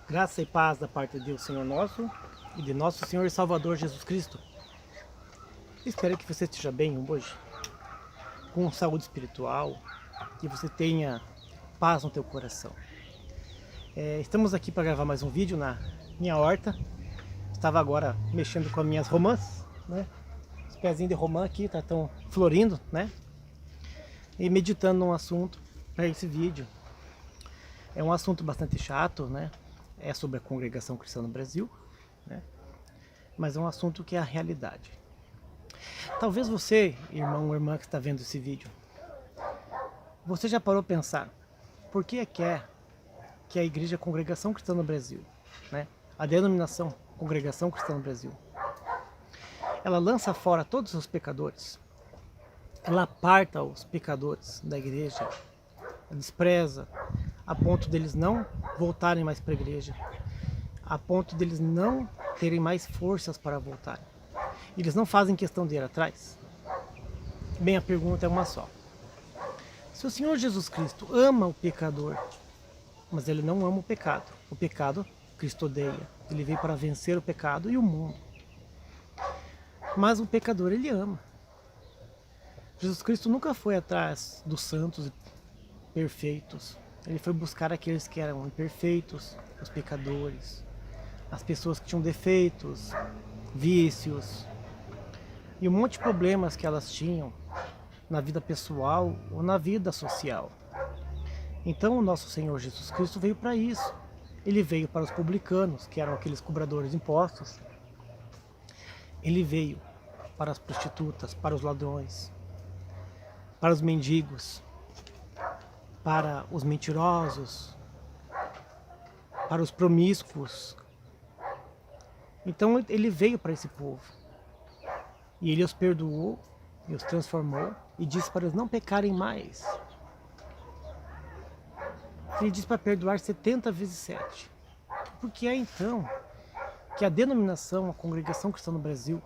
Graça e paz da parte de Deus, Senhor nosso, e de nosso Senhor e Salvador Jesus Cristo. Espero que você esteja bem hoje, com saúde espiritual, que você tenha paz no teu coração. Estamos aqui para gravar mais um vídeo na minha horta. Estava agora mexendo com as minhas romãs, né? Os pezinhos de romã aqui estão florindo, né? E meditando num assunto para esse vídeo. É um assunto bastante chato, né? É sobre a congregação cristã no Brasil, né? Mas é um assunto que é a realidade. Talvez você, irmão ou irmã que está vendo esse vídeo, você já parou a pensar por que é que a Igreja Congregação Cristã no Brasil, né? A denominação Congregação Cristã no Brasil, ela lança fora todos os pecadores, ela aparta os pecadores da igreja, despreza, a ponto deles não voltarem mais para a igreja, a ponto deles não terem mais forças para voltarem. Eles não fazem questão de ir atrás? Bem, a pergunta é uma só. Se o Senhor Jesus Cristo ama o pecador, mas ele não ama o pecado Cristo odeia. Ele veio para vencer o pecado e o mundo. Mas o pecador ele ama. Jesus Cristo nunca foi atrás dos santos e perfeitos. Ele foi buscar aqueles que eram imperfeitos, os pecadores, as pessoas que tinham defeitos, vícios e um monte de problemas que elas tinham na vida pessoal ou na vida social. Então o nosso Senhor Jesus Cristo veio para isso. Ele veio para os publicanos, que eram aqueles cobradores de impostos. Ele veio para as prostitutas, para os ladrões, para os mendigos, para os mentirosos, para os promíscuos. Então ele veio para esse povo. E ele os perdoou, e os transformou, e disse para eles não pecarem mais. Ele disse para perdoar 70 vezes 7. Porque é então que a denominação, a Congregação Cristã no Brasil,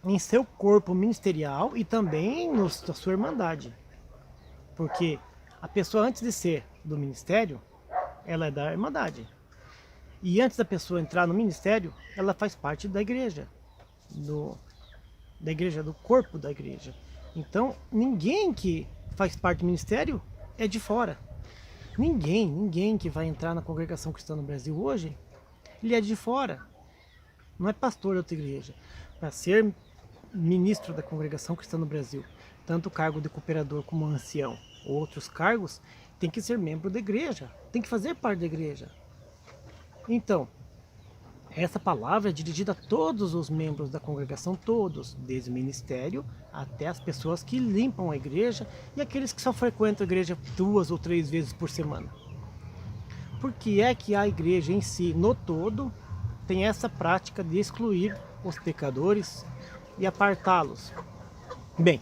em seu corpo ministerial e também na sua irmandade. Porque a pessoa, antes de ser do ministério, ela é da irmandade. E antes da pessoa entrar no ministério, ela faz parte da igreja, do corpo da igreja. Então, ninguém que faz parte do ministério é de fora. Ninguém que vai entrar na Congregação Cristã no Brasil hoje, ele é de fora. Não é pastor de outra igreja. Para ser ministro da Congregação Cristã no Brasil, tanto o cargo de cooperador como ancião, outros cargos, tem que ser membro da igreja, tem que fazer parte da igreja. Então, essa palavra é dirigida a todos os membros da congregação, todos, desde o ministério até as pessoas que limpam a igreja e aqueles que só frequentam a igreja 2 ou 3 vezes por semana. Por que é que a igreja em si, no todo, tem essa prática de excluir os pecadores e apartá-los? Bem,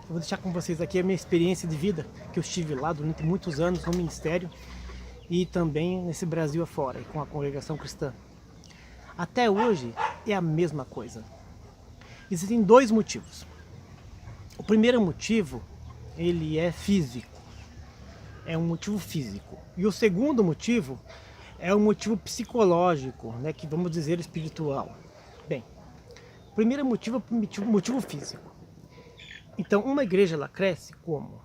eu vou deixar com vocês aqui a minha experiência de vida, que eu estive lá durante muitos anos no ministério e também nesse Brasil afora, com a congregação cristã. Até hoje é a mesma coisa. Existem 2 motivos. O primeiro motivo, ele é físico. É um motivo físico. E o segundo motivo é um motivo psicológico, né, que vamos dizer espiritual. Bem, o primeiro motivo é o motivo físico. Então, uma igreja ela cresce como?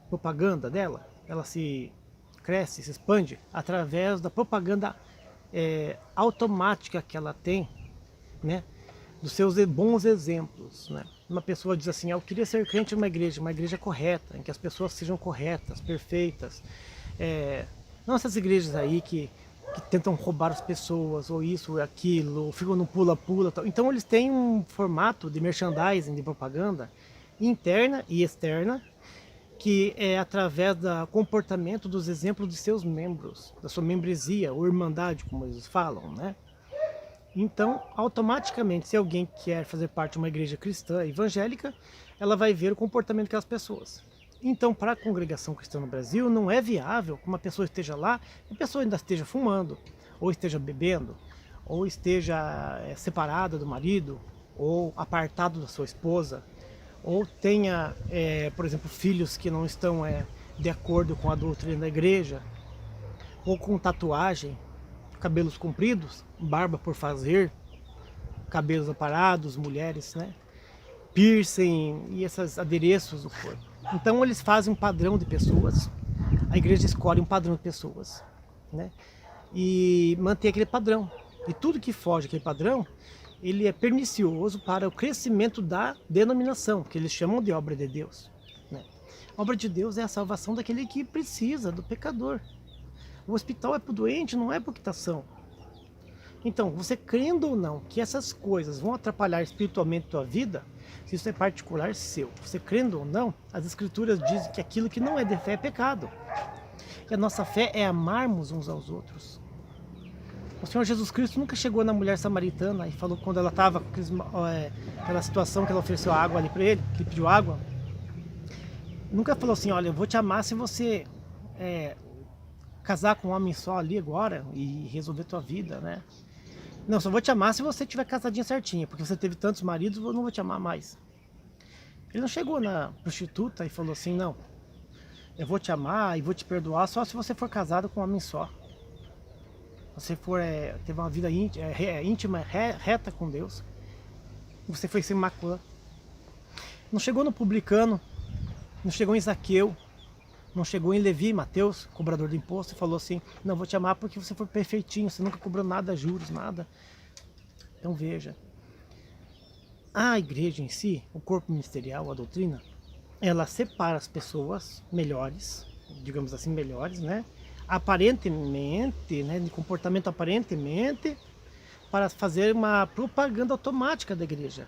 Propaganda dela, ela se cresce, se expande através da propaganda automática que ela tem, né, dos seus bons exemplos, né? Uma pessoa diz assim, eu queria ser crente em uma igreja correta, em que as pessoas sejam corretas, perfeitas, não essas igrejas aí que tentam roubar as pessoas, ou isso, ou aquilo, ou ficam no pula-pula, tal. Então eles têm um formato de merchandising, de propaganda, interna e externa, que é através do comportamento dos exemplos de seus membros, da sua membresia, ou irmandade, como eles falam, né? Então, automaticamente, se alguém quer fazer parte de uma igreja cristã evangélica, ela vai ver o comportamento daquelas pessoas. Então, para a congregação cristã no Brasil, não é viável que uma pessoa esteja lá e a pessoa ainda esteja fumando, ou esteja bebendo, ou esteja separada do marido, ou apartado da sua esposa, ou tenha, por exemplo, filhos que não estão de acordo com a doutrina da igreja, ou com tatuagem. cabelos compridos, barba por fazer, cabelos aparados, mulheres, né? Piercing e esses adereços do corpo. Então eles fazem um padrão de pessoas, a igreja escolhe um padrão de pessoas, né? E mantém aquele padrão. E tudo que foge daquele padrão, ele é pernicioso para o crescimento da denominação, que eles chamam de obra de Deus, né? A obra de Deus é a salvação daquele que precisa, do pecador. O hospital é para o doente, não é para o quitação. Então, você crendo ou não que essas coisas vão atrapalhar espiritualmente a tua vida, se isso é particular seu, você crendo ou não, as escrituras dizem que aquilo que não é de fé é pecado. E a nossa fé é amarmos uns aos outros. O Senhor Jesus Cristo nunca chegou na mulher samaritana e falou quando ela estava com aquela situação que ela ofereceu água ali para ele, que ele pediu água. Nunca falou assim, olha, eu vou te amar se você casar com um homem só ali agora e resolver tua vida, né? Não, só vou te amar se você tiver casadinha certinha, porque você teve tantos maridos, eu não vou te amar mais. Ele não chegou na prostituta e falou assim, não, eu vou te amar e vou te perdoar só se você for casado com um homem só. Você for, teve uma vida íntima, reta com Deus, você foi sem mácula. Não chegou no publicano, não chegou em Zaqueu, não chegou em Levi, Mateus, cobrador de imposto, e falou assim, não, vou te amar porque você foi perfeitinho, você nunca cobrou nada, juros, nada. Então veja, a igreja em si, o corpo ministerial, a doutrina, ela separa as pessoas melhores, digamos assim, melhores, né? Aparentemente, né, de comportamento aparentemente, para fazer uma propaganda automática da igreja.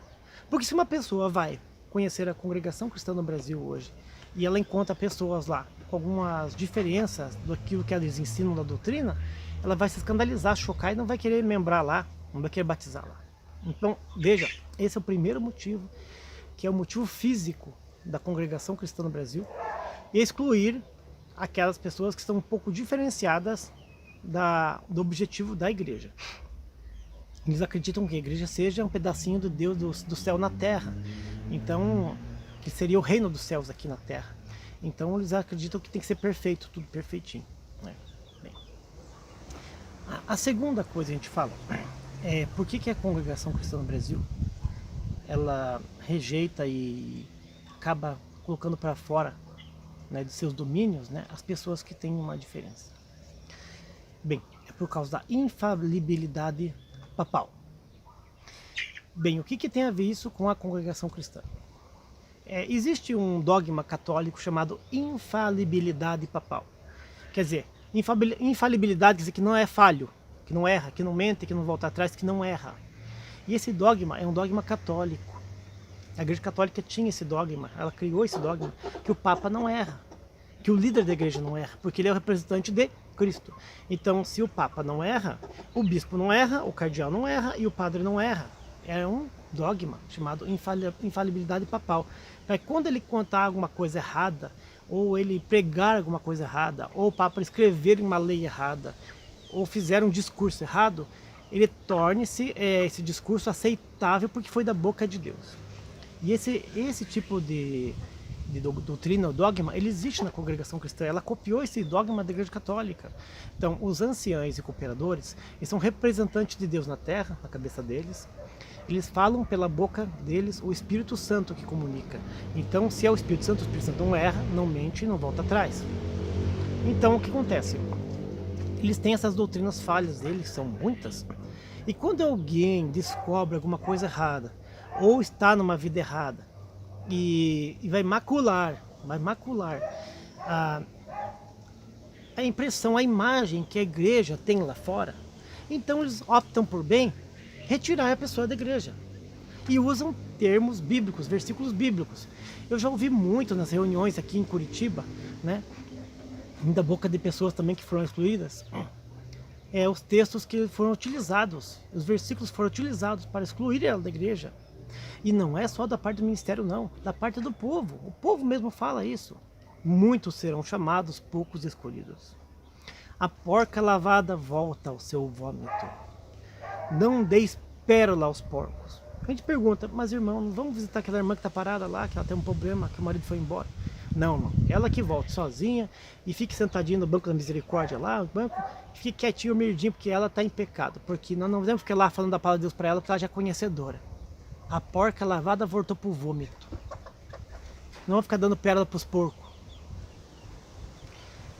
Porque se uma pessoa vai conhecer a congregação cristã no Brasil hoje, e ela encontra pessoas lá com algumas diferenças daquilo que eles ensinam da doutrina, ela vai se escandalizar, chocar e não vai querer membrar lá, não vai querer batizar lá. Então, veja, esse é o primeiro motivo, que é o motivo físico da congregação cristã no Brasil, e excluir aquelas pessoas que estão um pouco diferenciadas do objetivo da igreja. Eles acreditam que a igreja seja um pedacinho do Deus do céu na terra, então, que seria o reino dos céus aqui na terra. Então eles acreditam que tem que ser perfeito, tudo perfeitinho, né? Bem, a segunda coisa que a gente fala é por que a congregação cristã no Brasil ela rejeita e acaba colocando para fora, né, de seus domínios, né, as pessoas que têm uma diferença. Bem, é por causa da infalibilidade papal. Bem, o que tem a ver isso com a congregação cristã? Existe um dogma católico chamado infalibilidade papal. Quer dizer, infalibilidade quer dizer que não é falho, que não erra, que não mente, que não volta atrás, que não erra. E esse dogma é um dogma católico. A Igreja Católica tinha esse dogma, ela criou esse dogma, que o Papa não erra, que o líder da igreja não erra, porque ele é o representante de Cristo. Então, se o Papa não erra, o bispo não erra, o cardeal não erra e o padre não erra. É um dogma chamado infalibilidade papal. Para quando ele contar alguma coisa errada, ou ele pregar alguma coisa errada, ou o Papa escrever uma lei errada, ou fizer um discurso errado, ele torne-se esse discurso aceitável porque foi da boca de Deus. E esse tipo de doutrina, o dogma, ele existe na congregação cristã, ela copiou esse dogma da Igreja Católica. Então, os anciães e cooperadores, eles são representantes de Deus na terra, na cabeça deles. Eles falam pela boca deles o Espírito Santo que comunica. Então, se é o Espírito Santo não erra, não mente e não volta atrás. Então, o que acontece? Eles têm essas doutrinas falhas deles, são muitas. E quando alguém descobre alguma coisa errada, ou está numa vida errada, e vai macular a impressão, a imagem que a igreja tem lá fora, então eles optam por bem retirar a pessoa da igreja e usam termos bíblicos, versículos bíblicos. Eu já ouvi muito nas reuniões aqui em Curitiba, né, da boca de pessoas também que foram excluídas, os textos que foram utilizados, os versículos foram utilizados para excluir ela da igreja. E não é só da parte do ministério não, da parte do povo. O povo mesmo fala isso. Muitos serão chamados, poucos escolhidos. A porca lavada volta ao seu vômito. Não deis pérola aos porcos. A gente pergunta, mas irmão, não vamos visitar aquela irmã que está parada lá, que ela tem um problema, que o marido foi embora. Não, não. Ela que volte sozinha e fique sentadinha no banco da misericórdia lá, no banco, fique quietinho, humildinho, porque ela está em pecado. Porque nós não devemos ficar lá falando da palavra de Deus para ela, porque ela já é conhecedora. A porca lavada voltou pro vômito. Não vou ficar dando pérola pros porcos.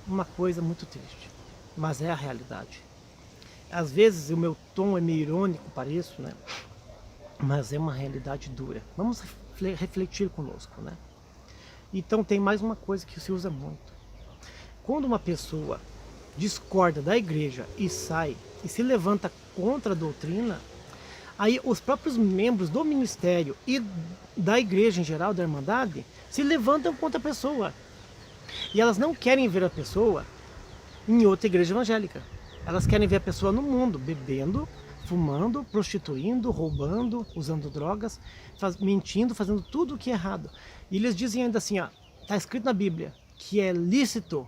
Uma coisa muito triste, mas é a realidade. Às vezes o meu tom é meio irônico, pareço, né? Mas é uma realidade dura. Vamos refletir conosco, né? Então tem mais uma coisa que se usa muito. Quando uma pessoa discorda da igreja e sai e se levanta contra a doutrina, aí os próprios membros do ministério e da igreja em geral, da Irmandade, se levantam contra a pessoa. E elas não querem ver a pessoa em outra igreja evangélica. Elas querem ver a pessoa no mundo, bebendo, fumando, prostituindo, roubando, usando drogas, mentindo, fazendo tudo o que é errado. E eles dizem ainda assim, ó, está escrito na Bíblia que é lícito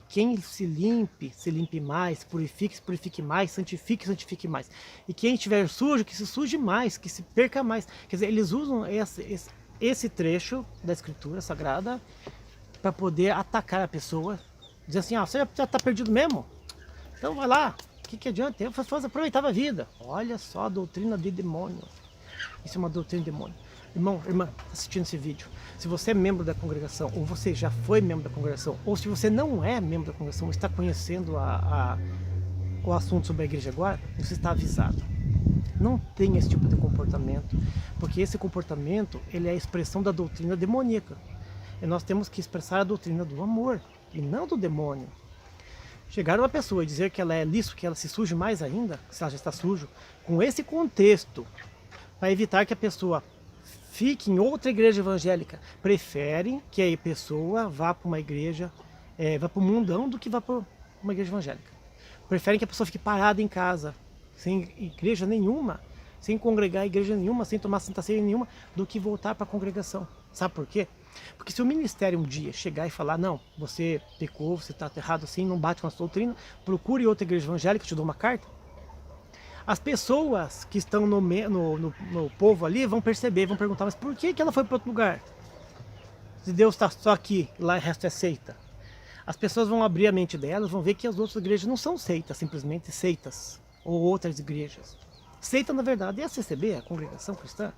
quem se limpe mais, se purifique mais, santifique mais. E quem estiver sujo, que se suje mais, que se perca mais. Quer dizer, eles usam esse trecho da Escritura Sagrada para poder atacar a pessoa, dizer assim, você já está perdido mesmo? Então vai lá, o que adianta? Eu aproveitava a vida. Olha só a doutrina de demônio. Isso é uma doutrina de demônio. Irmão, irmã, assistindo esse vídeo, se você é membro da congregação, ou você já foi membro da congregação, ou se você não é membro da congregação, está conhecendo o assunto sobre a igreja agora, você está avisado. Não tenha esse tipo de comportamento, porque esse comportamento ele é a expressão da doutrina demoníaca. E nós temos que expressar a doutrina do amor, e não do demônio. Chegar uma pessoa e dizer que ela é lícito, que ela se suje mais ainda, se ela já está sujo, com esse contexto, para evitar que a pessoa fique em outra igreja evangélica, preferem que a pessoa vá para uma igreja, vá para o mundão do que vá para uma igreja evangélica. Preferem que a pessoa fique parada em casa, sem igreja nenhuma, sem congregar em igreja nenhuma, sem tomar santa ceia nenhuma, do que voltar para a congregação. Sabe por quê? Porque se o ministério um dia chegar e falar, não, você pecou, você está errado assim, não bate com a sua doutrina, procure outra igreja evangélica, te dou uma carta. As pessoas que estão no povo ali vão perceber, vão perguntar, mas por que ela foi para outro lugar? Se Deus está só aqui, lá o resto é seita. As pessoas vão abrir a mente delas, vão ver que as outras igrejas não são seitas, simplesmente seitas, ou outras igrejas. Seita, na verdade, é a CCB, a Congregação Cristã.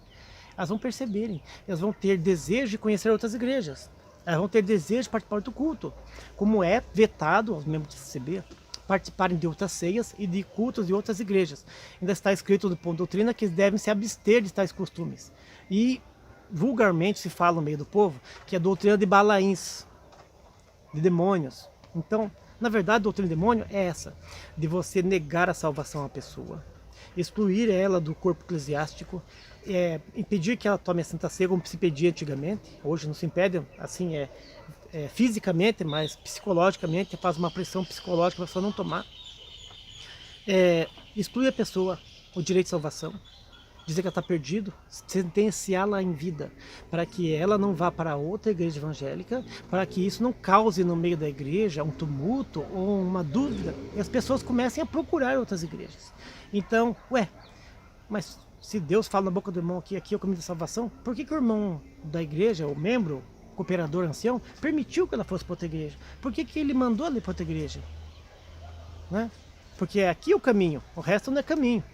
Elas vão perceberem, elas vão ter desejo de conhecer outras igrejas. Elas vão ter desejo de participar do culto, como é vetado aos membros do CCB participarem de outras ceias e de cultos de outras igrejas. Ainda está escrito no ponto de doutrina que eles devem se abster de tais costumes. E vulgarmente se fala no meio do povo que é a doutrina de Balaíns, de demônios. Então, na verdade, a doutrina de demônio é essa, de você negar a salvação à pessoa, excluir ela do corpo eclesiástico, impedir que ela tome a Santa Ceia como se pedia antigamente. Hoje não se impede, assim fisicamente, mas psicologicamente faz uma pressão psicológica para a pessoa não tomar. Exclui a pessoa o direito de salvação, dizer que ela está perdido, sentenciá-la em vida, para que ela não vá para outra igreja evangélica, para que isso não cause no meio da igreja um tumulto ou uma dúvida, e as pessoas comecem a procurar outras igrejas. Então, mas se Deus fala na boca do irmão que aqui é o caminho da salvação, por que o irmão da igreja, o membro, cooperador ancião, permitiu que ela fosse para outra igreja? Por que ele mandou ela ir para outra igreja? Né? Porque aqui é o caminho, o resto não é caminho.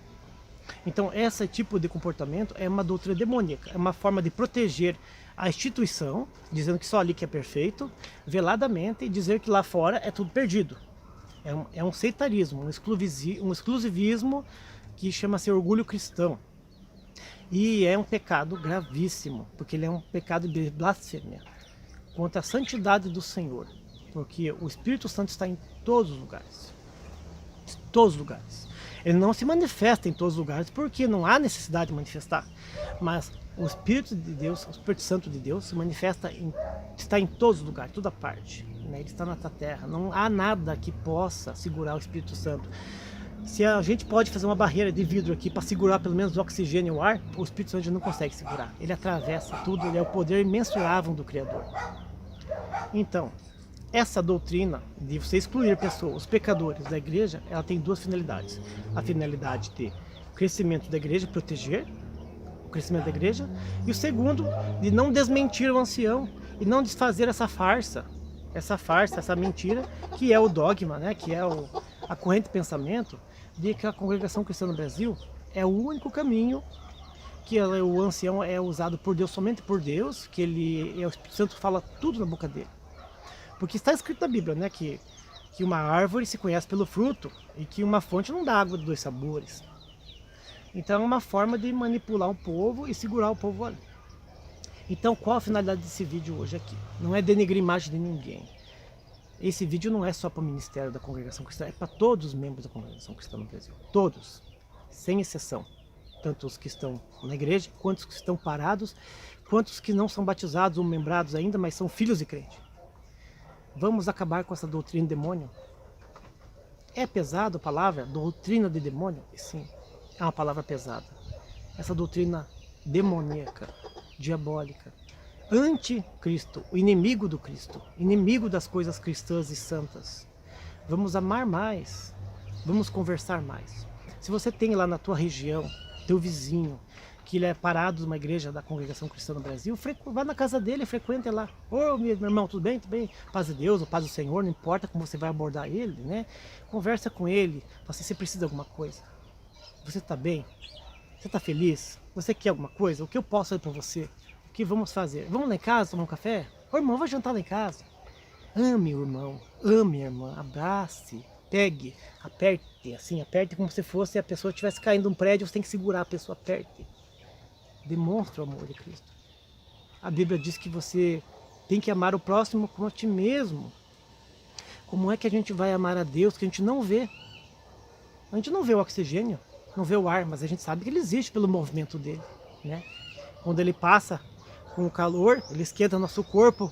Então esse tipo de comportamento é uma doutrina demoníaca, é uma forma de proteger a instituição, dizendo que só ali que é perfeito, veladamente, e dizer que lá fora é tudo perdido. É um seitarismo, um exclusivismo que chama-se orgulho cristão. E é um pecado gravíssimo, porque ele é um pecado de blasfêmia contra a santidade do Senhor, porque o Espírito Santo está em todos os lugares. Em todos os lugares. Ele não se manifesta em todos os lugares porque não há necessidade de manifestar, mas o Espírito de Deus, o Espírito Santo de Deus se manifesta, está em todos os lugares, toda parte. Né? Ele está na terra, não há nada que possa segurar o Espírito Santo. Se a gente pode fazer uma barreira de vidro aqui para segurar pelo menos o oxigênio e o ar, o Espírito Santo não consegue segurar. Ele atravessa tudo, ele é o poder imensurável do Criador. Então, essa doutrina de você excluir pessoas, os pecadores da igreja, ela tem duas finalidades. A finalidade de crescimento da igreja, proteger o crescimento da igreja, e o segundo, de não desmentir o ancião e não desfazer essa farsa, essa mentira, que é o dogma, né? Que é a corrente de pensamento de que a congregação cristã no Brasil é o único caminho, que o ancião é usado por Deus, somente por Deus, que o Espírito Santo fala tudo na boca dele. Porque está escrito na Bíblia, né, que uma árvore se conhece pelo fruto e que uma fonte não dá água de dois sabores. Então é uma forma de manipular o povo e segurar o povo ali. Então qual a finalidade desse vídeo hoje aqui? Não é denegrir a imagem de ninguém. Esse vídeo não é só para o ministério da congregação cristã, é para todos os membros da congregação cristã no Brasil. Todos, sem exceção. Tanto os que estão na igreja, quanto os que estão parados, quanto os que não são batizados ou membrados ainda, mas são filhos de crente. Vamos acabar com essa doutrina de demônio? É pesado a palavra, doutrina de demônio? Sim, é uma palavra pesada. Essa doutrina demoníaca, diabólica, anticristo, o inimigo do Cristo, inimigo das coisas cristãs e santas. Vamos amar mais, vamos conversar mais. Se você tem lá na tua região, teu vizinho, que ele é parado numa igreja da congregação cristã no Brasil, vá na casa dele, frequente lá. Ô, meu irmão, tudo bem? Tudo bem? Paz de Deus, ou paz do Senhor, não importa como você vai abordar ele, né? Conversa com ele, fala assim, você precisa de alguma coisa? Você está bem? Você está feliz? Você quer alguma coisa? O que eu posso fazer para você? O que vamos fazer? Vamos lá em casa tomar um café? Ô, irmão, vai jantar lá em casa. Ame o irmão, ame a irmã, abrace, pegue, aperte, assim, aperte como se fosse a pessoa estivesse caindo de um prédio, você tem que segurar a pessoa, aperte. Demonstra o amor de Cristo. A Bíblia diz que você tem que amar o próximo como a ti mesmo. Como é que a gente vai amar a Deus que a gente não vê? A gente não vê o oxigênio, não vê o ar, mas a gente sabe que ele existe pelo movimento dele, né? Quando ele passa com o calor, ele esquenta nosso corpo.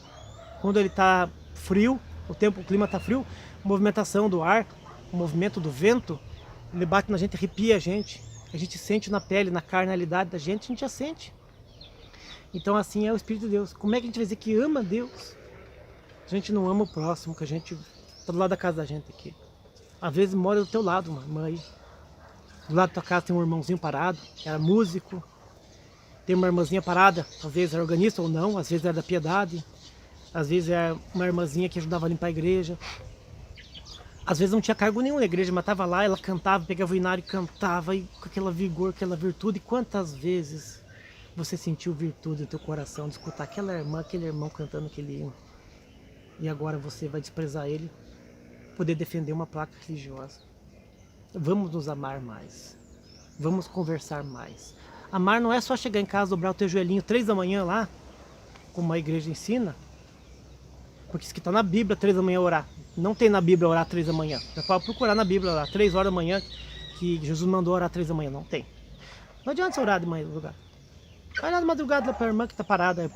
Quando ele está frio, o clima está frio, a movimentação do ar, o movimento do vento, ele bate na gente, arrepia a gente sente na pele, na carnalidade da gente, a gente já sente. Então assim é o Espírito de Deus. Como é que a gente vai dizer que ama Deus? A gente não ama o próximo, que a gente está do lado da casa da gente aqui. Às vezes mora do teu lado, uma irmã aí. Do lado da tua casa tem um irmãozinho parado, que era músico. Tem uma irmãzinha parada, às vezes era organista ou não, às vezes era da piedade. Às vezes era uma irmãzinha que ajudava a limpar a igreja. Às vezes não tinha cargo nenhum na igreja, mas estava lá, ela cantava, pegava o inário e cantava, e com aquela vigor, aquela virtude. E quantas vezes você sentiu virtude no teu coração de escutar aquela irmã, aquele irmão cantando aquele hino? E agora você vai desprezar ele, poder defender uma placa religiosa. Vamos nos amar mais. Vamos conversar mais. Amar não é só chegar em casa, dobrar o teu joelhinho 3 da manhã lá, como a igreja ensina. Porque isso que está na Bíblia, 3 da manhã orar. Não tem na Bíblia orar 3 da manhã. Você pode procurar na Bíblia orar 3 horas da manhã, que Jesus mandou orar 3 da manhã. Não tem. Não adianta você orar de manhã no lugar. Vai lá de madrugada para a irmã que está parada.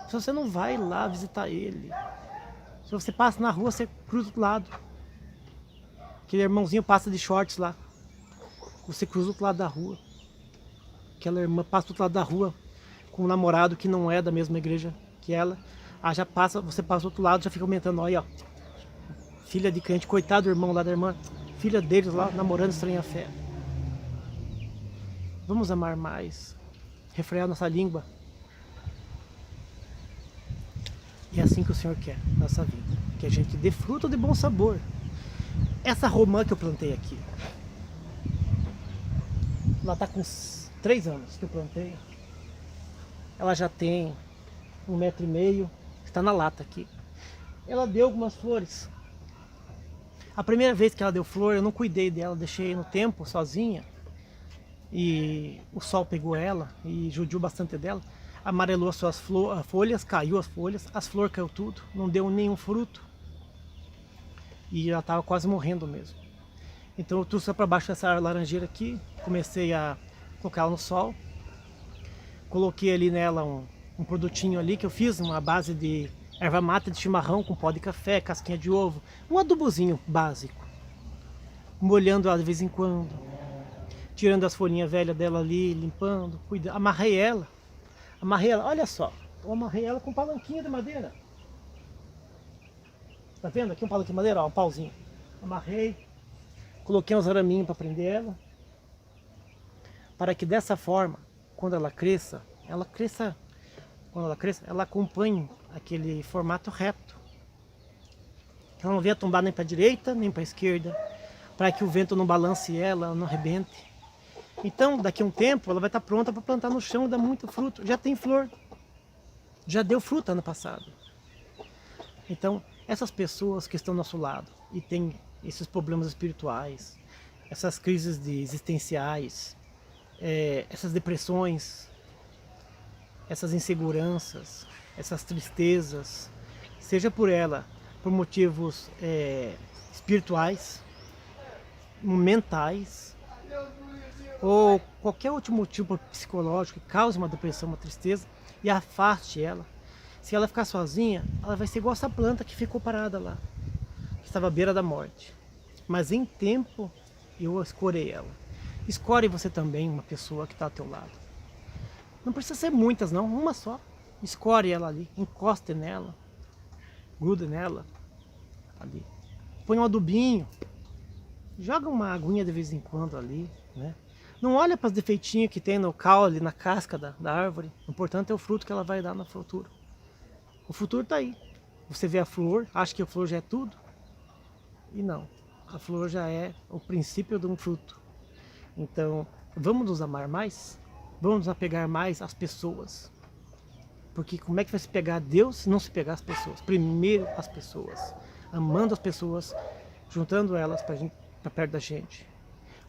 Se você não vai lá visitar ele. Se você passa na rua, você cruza do outro lado. Aquele irmãozinho passa de shorts lá. Você cruza do outro lado da rua. Aquela irmã passa do outro lado da rua com um namorado que não é da mesma igreja que ela. Ah, já passa, você passa do outro lado, já fica aumentando, olha, ó. Filha de crente, coitado do irmão lá da irmã, filha deles lá, namorando estranha fé. Vamos amar mais, refrear nossa língua. E é assim que o Senhor quer na nossa vida, que a gente dê fruto de bom sabor. Essa romã que eu plantei aqui, ela está com 3 anos que eu plantei. Ela já tem 1,5 metro, está na lata aqui. Ela deu algumas flores. A primeira vez que ela deu flor, eu não cuidei dela, deixei no tempo sozinha. E o sol pegou ela e judiou bastante dela. Amarelou as suas folhas, caiu as flores caiu tudo, não deu nenhum fruto. E ela estava quase morrendo mesmo. Então eu trouxe ela para baixo dessa laranjeira aqui, comecei a colocar ela no sol. Coloquei ali nela um produtinho ali que eu fiz, uma base de erva mata de chimarrão com pó de café, casquinha de ovo, um adubozinho básico. Molhando ela de vez em quando, tirando as folhinhas velhas dela ali, limpando, cuidando. Amarrei ela, olha só, eu amarrei ela com um palanquinho de madeira. Tá vendo? Aqui um palanquinho de madeira, ó, um pauzinho. Amarrei, coloquei uns araminhos para prender ela, para que dessa forma, quando ela cresça quando ela cresça, ela acompanhe aquele formato reto. Ela não venha tombar nem para a direita, nem para a esquerda, para que o vento não balance ela, não arrebente. Então, daqui a um tempo, ela vai estar pronta para plantar no chão e dar muito fruto. Já tem flor, já deu fruto ano passado. Então, essas pessoas que estão ao nosso lado e têm esses problemas espirituais, essas crises existenciais, essas depressões, essas inseguranças, essas tristezas, seja por ela, por motivos espirituais, mentais, ou qualquer outro motivo psicológico que cause uma depressão, uma tristeza, e afaste ela. Se ela ficar sozinha, ela vai ser igual essa planta que ficou parada lá, que estava à beira da morte. Mas em tempo, eu escorei ela. Escore você também uma pessoa que está ao teu lado. Não precisa ser muitas não, uma só. Escore ela ali, encoste nela, grude nela, ali. Põe um adubinho, joga uma aguinha de vez em quando ali, né? Não olha para os defeitinhos que tem no caule, na casca da árvore. O importante é o fruto que ela vai dar no futuro. O futuro está aí. Você vê a flor, acha que a flor já é tudo? E não. A flor já é o princípio de um fruto. Então, vamos nos amar mais? Vamos nos apegar mais às pessoas. Porque como é que vai se pegar a Deus se não se pegar as pessoas? Primeiro as pessoas. Amando as pessoas, juntando elas para perto da gente.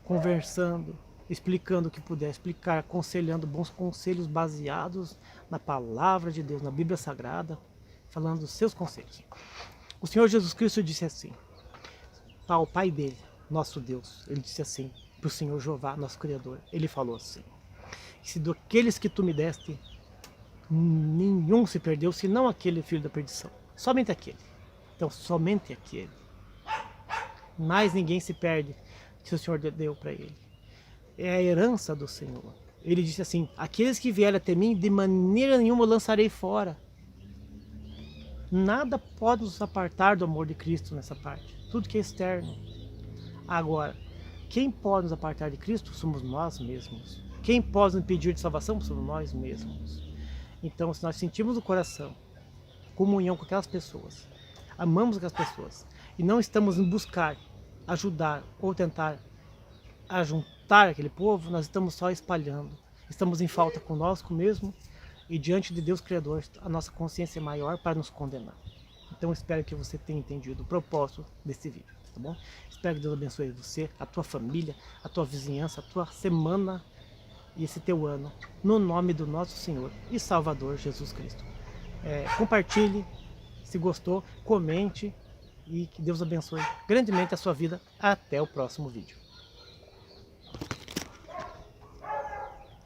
Conversando, explicando o que puder explicar, aconselhando bons conselhos baseados na palavra de Deus, na Bíblia Sagrada, falando dos seus conselhos. O Senhor Jesus Cristo disse assim, para o Pai dele, nosso Deus, ele disse assim, para o Senhor Jeová, nosso Criador, ele falou assim, se daqueles que tu me deste, nenhum se perdeu, senão aquele filho da perdição, somente aquele. Então, somente aquele. Mais ninguém se perde que o Senhor deu para ele. É a herança do Senhor. Ele disse assim, aqueles que vierem até mim, de maneira nenhuma eu lançarei fora. Nada pode nos apartar do amor de Cristo nessa parte. Tudo que é externo. Agora, quem pode nos apartar de Cristo somos nós mesmos. Quem pode nos impedir de salvação somos nós mesmos. Então, se nós sentimos no coração comunhão com aquelas pessoas, amamos aquelas pessoas, e não estamos em buscar, ajudar ou tentar ajuntar aquele povo, nós estamos só espalhando. Estamos em falta conosco mesmo e diante de Deus Criador, a nossa consciência é maior para nos condenar. Então espero que você tenha entendido o propósito desse vídeo, tá bom? Espero que Deus abençoe você, a tua família, a tua vizinhança, a tua semana e esse teu ano, no nome do nosso Senhor e Salvador Jesus Cristo. Compartilhe, se gostou, comente e que Deus abençoe grandemente a sua vida. Até o próximo vídeo.